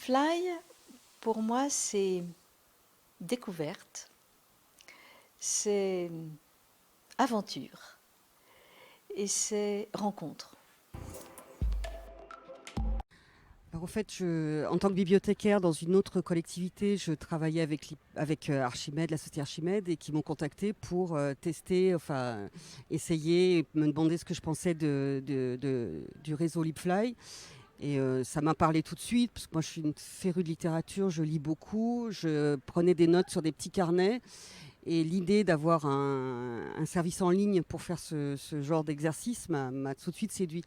Fly, pour moi, c'est découverte, c'est aventure et c'est rencontre. Alors, en fait, en tant que bibliothécaire dans une autre collectivité, je travaillais avec Archimède, la société Archimède, et qui m'ont contacté pour tester, enfin, essayer, me demander ce que je pensais du réseau LibFly. Et ça m'a parlé tout de suite, parce que moi je suis une férue de littérature, je lis beaucoup, je prenais des notes sur des petits carnets. Et l'idée d'avoir un service en ligne pour faire ce genre d'exercice m'a tout de suite séduit.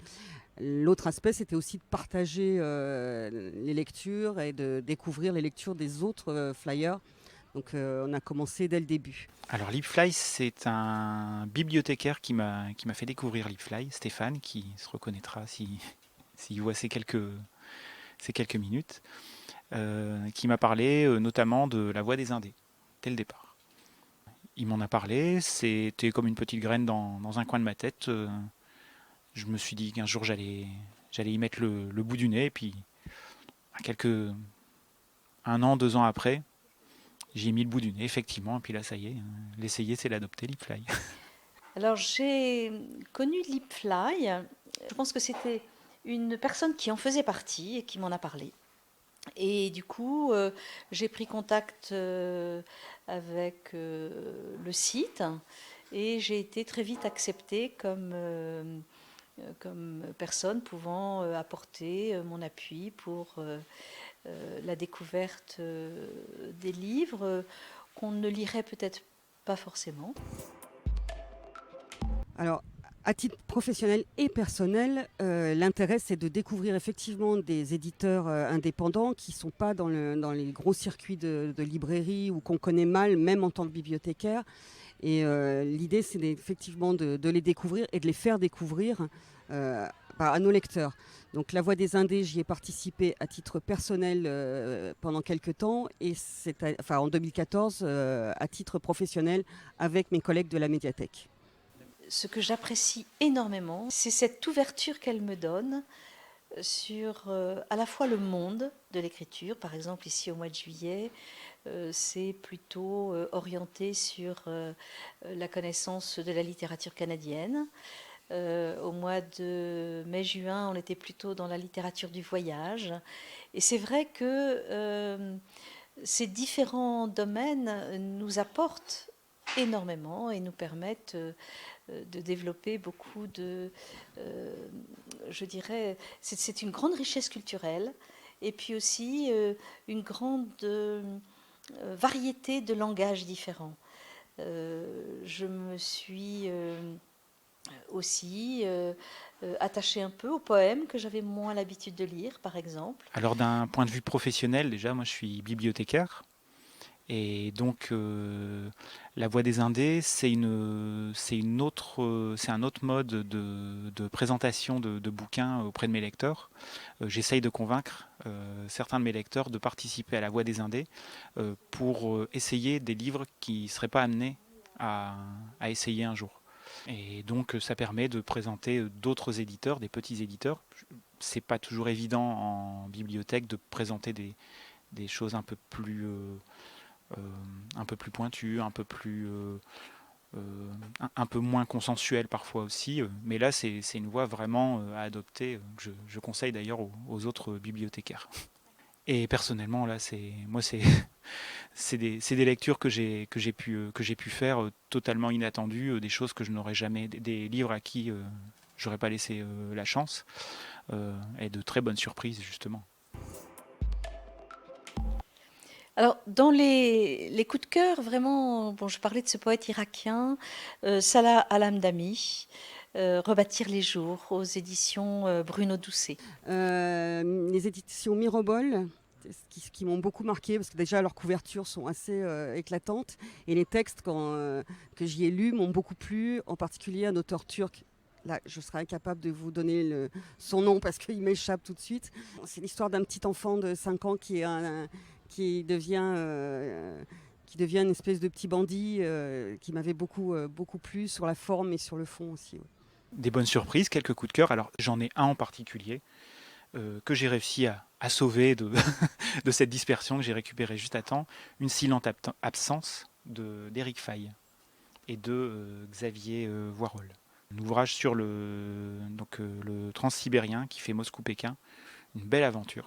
L'autre aspect, c'était aussi de partager les lectures et de découvrir les lectures des autres flyers. Donc on a commencé dès le début. Alors LibFly, c'est un bibliothécaire qui m'a fait découvrir LibFly, Stéphane, qui se reconnaîtra s'il voit ces quelques minutes, qui m'a parlé notamment de La Voix des Indés, dès le départ. Il m'en a parlé, c'était comme une petite graine dans un coin de ma tête. Je me suis dit qu'un jour j'allais y mettre le bout du nez, et puis un an, 2 ans après, j'y ai mis le bout du nez, effectivement, et puis là ça y est, l'essayer c'est l'adopter, LibFly. Alors j'ai connu Fly, je pense que c'était une personne qui en faisait partie et qui m'en a parlé. Et du coup, j'ai pris contact avec le site et j'ai été très vite acceptée comme personne pouvant apporter mon appui pour la découverte des livres qu'on ne lirait peut-être pas forcément. Alors, à titre professionnel et personnel, l'intérêt, c'est de découvrir effectivement des éditeurs indépendants qui ne sont pas dans les gros circuits de librairie ou qu'on connaît mal, même en tant que bibliothécaire. Et l'idée, c'est effectivement de les découvrir et de les faire découvrir à nos lecteurs. Donc La Voix des Indés, j'y ai participé à titre personnel pendant quelques temps et en 2014 à titre professionnel avec mes collègues de la médiathèque. Ce que j'apprécie énormément, c'est cette ouverture qu'elle me donne sur à la fois le monde de l'écriture. Par exemple, ici au mois de juillet, c'est plutôt orienté sur la connaissance de la littérature canadienne. Au mois de mai-juin, on était plutôt dans la littérature du voyage. Et c'est vrai que ces différents domaines nous apportent énormément et nous permettent de développer beaucoup je dirais, c'est une grande richesse culturelle et puis aussi une grande variété de langages différents. Je me suis aussi attachée un peu aux poèmes que j'avais moins l'habitude de lire, par exemple. Alors d'un point de vue professionnel, déjà, moi je suis bibliothécaire. Et donc, La Voix des Indés, c'est un autre mode de présentation de bouquins auprès de mes lecteurs. J'essaye de convaincre certains de mes lecteurs de participer à La Voix des Indés pour essayer des livres qui ne seraient pas amenés à essayer un jour. Et donc, ça permet de présenter d'autres éditeurs, des petits éditeurs. C'est pas toujours évident en bibliothèque de présenter des choses un peu plus pointues, un peu moins consensuelles parfois aussi. Mais là, c'est une voie vraiment à adopter, que je conseille d'ailleurs aux autres bibliothécaires. Et personnellement, là, c'est des lectures que j'ai pu faire totalement inattendues, des choses que je n'aurais jamais, des livres à qui j'aurais pas laissé la chance, et de très bonnes surprises justement. Alors, dans les coups de cœur, vraiment, bon, je parlais de ce poète irakien, Salah Al-Hamdani, Rebâtir les jours, aux éditions Bruno Doucet. Les éditions Mirobol, qui m'ont beaucoup marqué, parce que déjà leurs couvertures sont assez éclatantes, et les textes que j'y ai lus m'ont beaucoup plu, en particulier un auteur turc. Là, je serais incapable de vous donner son nom parce qu'il m'échappe tout de suite. C'est l'histoire d'un petit enfant de 5 ans qui devient une espèce de petit bandit qui m'avait beaucoup plu sur la forme et sur le fond aussi. Ouais. Des bonnes surprises, quelques coups de cœur. Alors j'en ai un en particulier que j'ai réussi à à sauver de, de cette dispersion que j'ai récupérée juste à temps, Une silente absence d'Éric Faye et de Xavier Voirol. Un ouvrage sur le transsibérien qui fait Moscou-Pékin, une belle aventure.